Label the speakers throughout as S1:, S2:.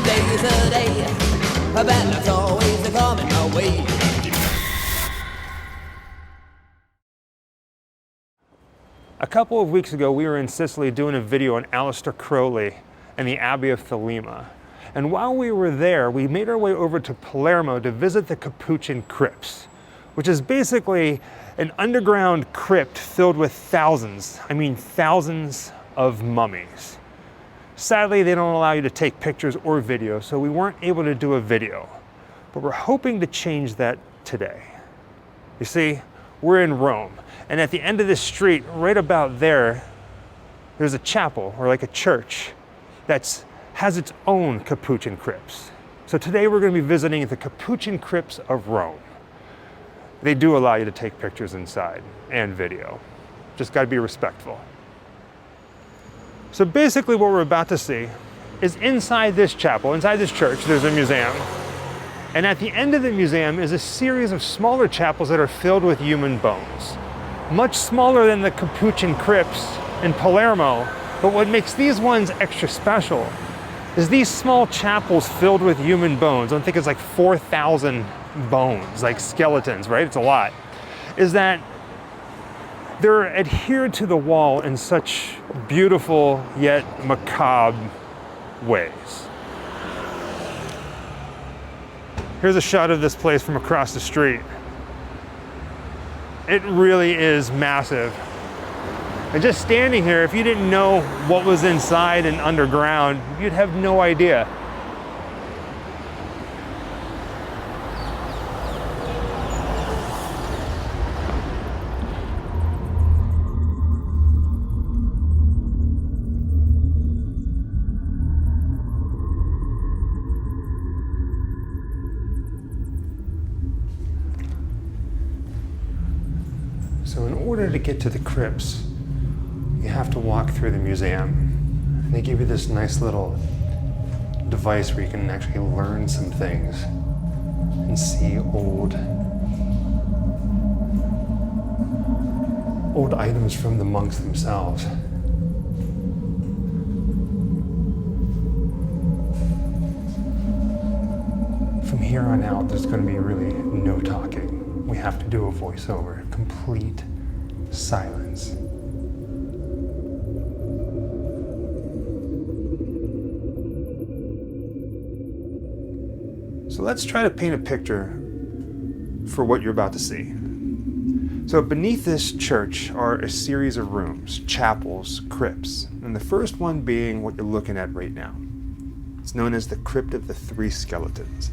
S1: day's a day, a bad luck's always a coming my way.
S2: A couple of weeks ago, we were in Sicily doing a video on Aleister Crowley and the Abbey of Thelema. And while we were there, we made our way over to Palermo to visit the Capuchin Crypts, which is basically an underground crypt filled with thousands of mummies. Sadly, they don't allow you to take pictures or video, so we weren't able to do a video. But we're hoping to change that today. You see, we're in Rome, and at the end of this street, right about there, there's a chapel, or like a church, that has its own Capuchin Crypts. So today we're going to be visiting the Capuchin Crypts of Rome. They do allow you to take pictures inside and video. Just got to be respectful. So basically what we're about to see is inside this chapel, inside this church, there's a museum. And at the end of the museum is a series of smaller chapels that are filled with human bones. Much smaller than the Capuchin Crypts in Palermo, but what makes these ones extra special is these small chapels filled with human bones. I think it's like 4,000 bones, like skeletons, right? It's a lot. Is that they're adhered to the wall in such beautiful yet macabre ways. Here's a shot of this place from across the street. It really is massive. And just standing here, if you didn't know what was inside and underground, you'd have no idea. So in order to get to the crypts, you have to walk through the museum. And they give you this nice little device where you can actually learn some things and see old items from the monks themselves. From here on out, there's going to be really no talking. We have to do a voiceover, complete silence. So let's try to paint a picture for what you're about to see. So beneath this church are a series of rooms, chapels, crypts, and the first one being what you're looking at right now. It's known as the Crypt of the Three Skeletons.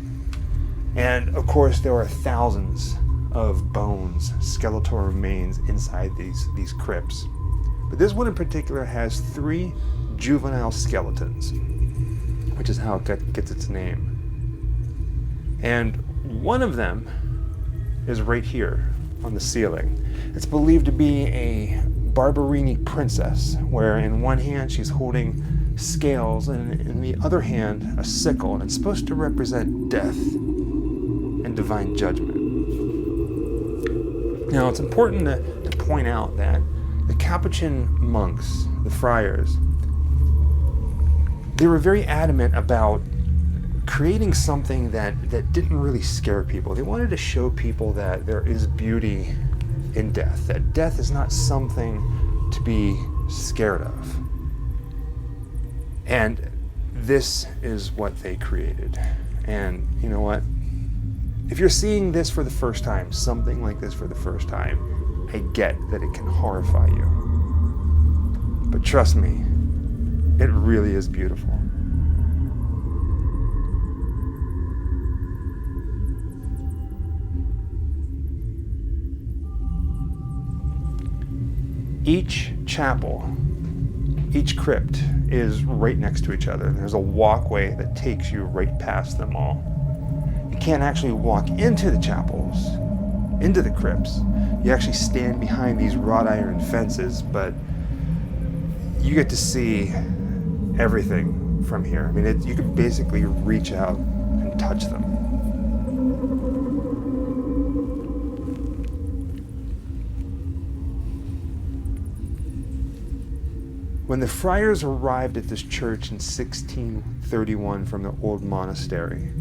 S2: And of course there are thousands of bones, skeletal remains inside these crypts. But this one in particular has 3 juvenile skeletons, which is how it gets its name. And one of them is right here on the ceiling. It's believed to be a Barberini princess, where in one hand she's holding scales and in the other hand a sickle, and it's supposed to represent death and divine judgment. Now it's important to point out that the Capuchin monks, the friars, they were very adamant about creating something that didn't really scare people. They wanted to show people that there is beauty in death, that death is not something to be scared of. And this is what they created. And you know what? If you're seeing this for the first time, something like this for the first time, I get that it can horrify you. But trust me, it really is beautiful. Each chapel, each crypt is right next to each other. There's a walkway that takes you right past them all. You can't actually walk into the chapels, into the crypts. You actually stand behind these wrought iron fences, but you get to see everything from here. I mean, you can basically reach out and touch them. When the friars arrived at this church in 1631 from the old monastery,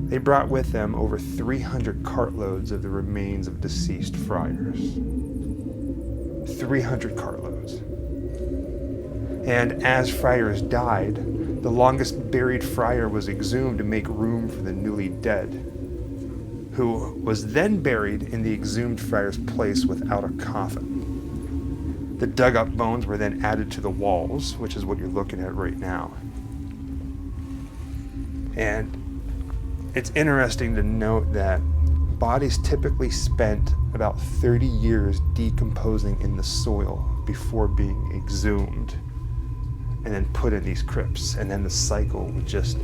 S2: they brought with them over 300 cartloads of the remains of deceased friars. 300 cartloads. And as friars died, the longest buried friar was exhumed to make room for the newly dead, who was then buried in the exhumed friar's place without a coffin. The dug up bones were then added to the walls, which is what you're looking at right now. And it's interesting to note that bodies typically spent about 30 years decomposing in the soil before being exhumed and then put in these crypts, and then the cycle would just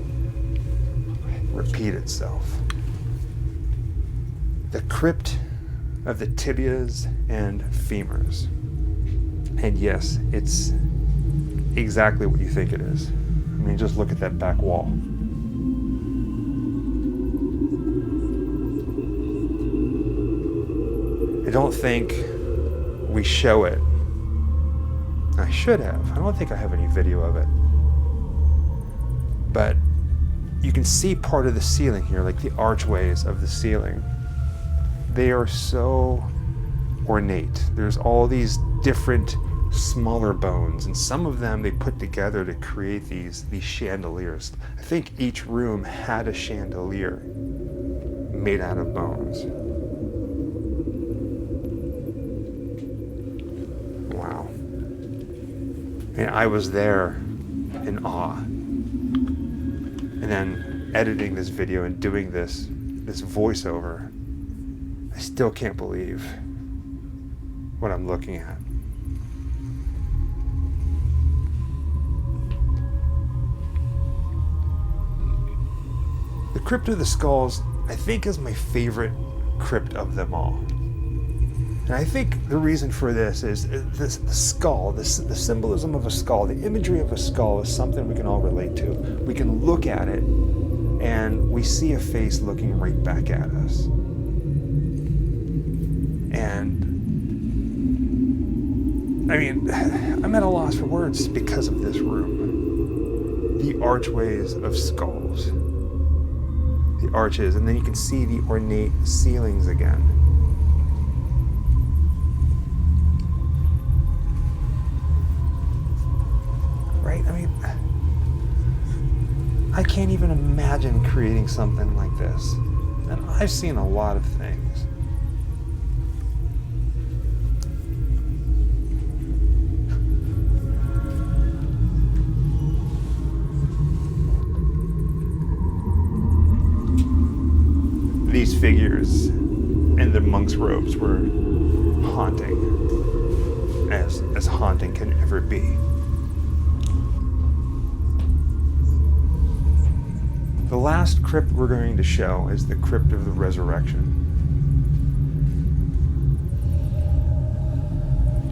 S2: repeat itself. The crypt of the tibias and femurs. And yes, it's exactly what you think it is. I mean, just look at that back wall. I don't think we show it. I should have. I don't think I have any video of it. But you can see part of the ceiling here, like the archways of the ceiling. They are so ornate. There's all these different smaller bones, and some of them they put together to create these chandeliers. I think each room had a chandelier made out of bones. Wow. And I was there in awe. And then editing this video and doing this voiceover, I still can't believe what I'm looking at. The Crypt of the Skulls, I think, is my favorite crypt of them all. And I think the reason for this is the skull, the symbolism of a skull, the imagery of a skull is something we can all relate to. We can look at it and we see a face looking right back at us. And I mean, I'm at a loss for words because of this room. The archways of skulls. The arches, and then you can see the ornate ceilings again. Right? I mean, I can't even imagine creating something like this. And I've seen a lot of things. These figures in the monks' robes were haunting, as haunting can ever be. The last crypt we're going to show is the Crypt of the Resurrection.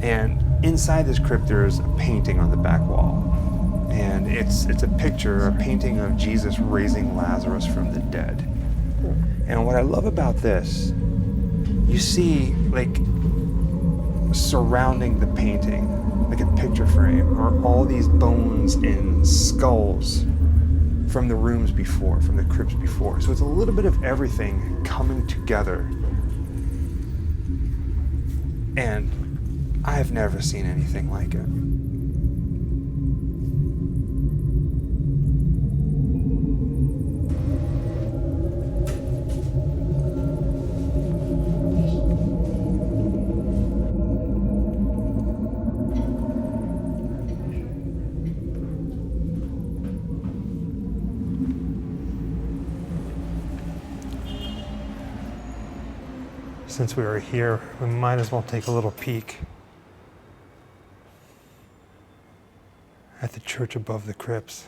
S2: And inside this crypt there's a painting on the back wall. And it's a picture, a painting of Jesus raising Lazarus from the dead. And what I love about this, you see, like, surrounding the painting, like a picture frame, are all these bones and skulls from the rooms before, from the crypts before. So it's a little bit of everything coming together. And I've never seen anything like it. Since we were here, we might as well take a little peek at the church above the crypts.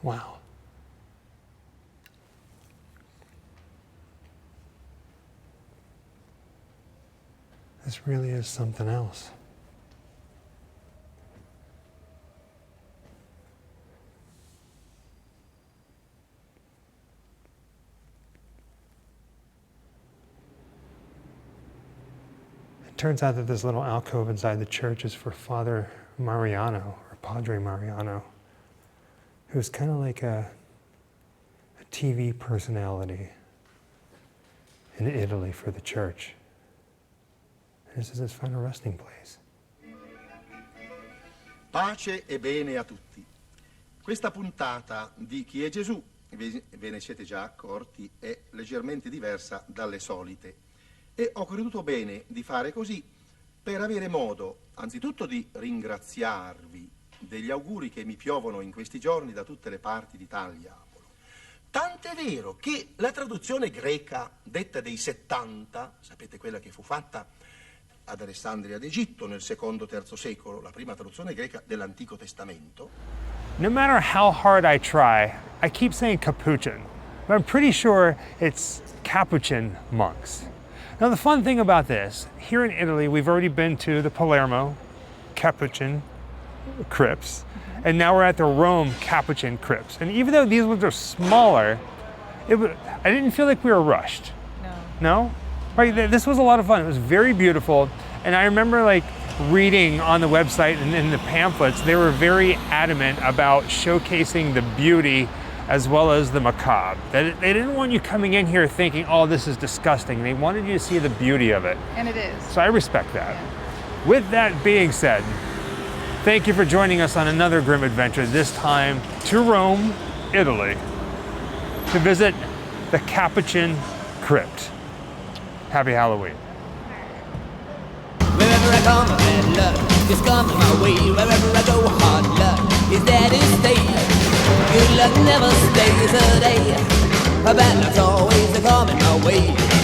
S2: Wow. This really is something else. It turns out that this little alcove inside the church is for Father Mariano, or Padre Mariano, who's kind of like a TV personality in Italy for the church. And this is his final resting place.
S3: Pace e bene a tutti. Questa puntata di Chi è Gesù, ve ne siete già accorti, è leggermente diversa dalle solite. E ho creduto bene di fare così per avere modo, anzitutto, di ringraziarvi degli auguri che mi piovono in questi giorni da tutte le parti d'Italia. Tant'è vero che la traduzione greca detta dei 70, sapete quella che fu fatta ad Alessandria d'Egitto nel secondo-terzo secolo, la prima traduzione greca dell'Antico Testamento.
S2: No matter how hard I try, I keep saying Capuchin, but I'm pretty sure it's Capuchin monks. Now the fun thing about this, here in Italy, we've already been to the Palermo Capuchin Crypts, and now we're at the Rome Capuchin Crypts. And even though these ones are smaller, I didn't feel like we were rushed. No? Right, this was a lot of fun. It was very beautiful. And I remember like reading on the website and in the pamphlets, they were very adamant about showcasing the beauty as well as the macabre. They didn't want you coming in here thinking, oh, this is disgusting. They wanted you to see the beauty of it.
S4: And it is.
S2: So I respect that.
S4: Yeah.
S2: With that being said, thank you for joining us on another grim adventure, this time to Rome, Italy, to visit the Capuchin Crypt. Happy Halloween.
S1: Wherever I come, bad luck is coming my way. Wherever I go, hard luck is there to stay. Good luck never stays a day. Bad luck's always coming my way.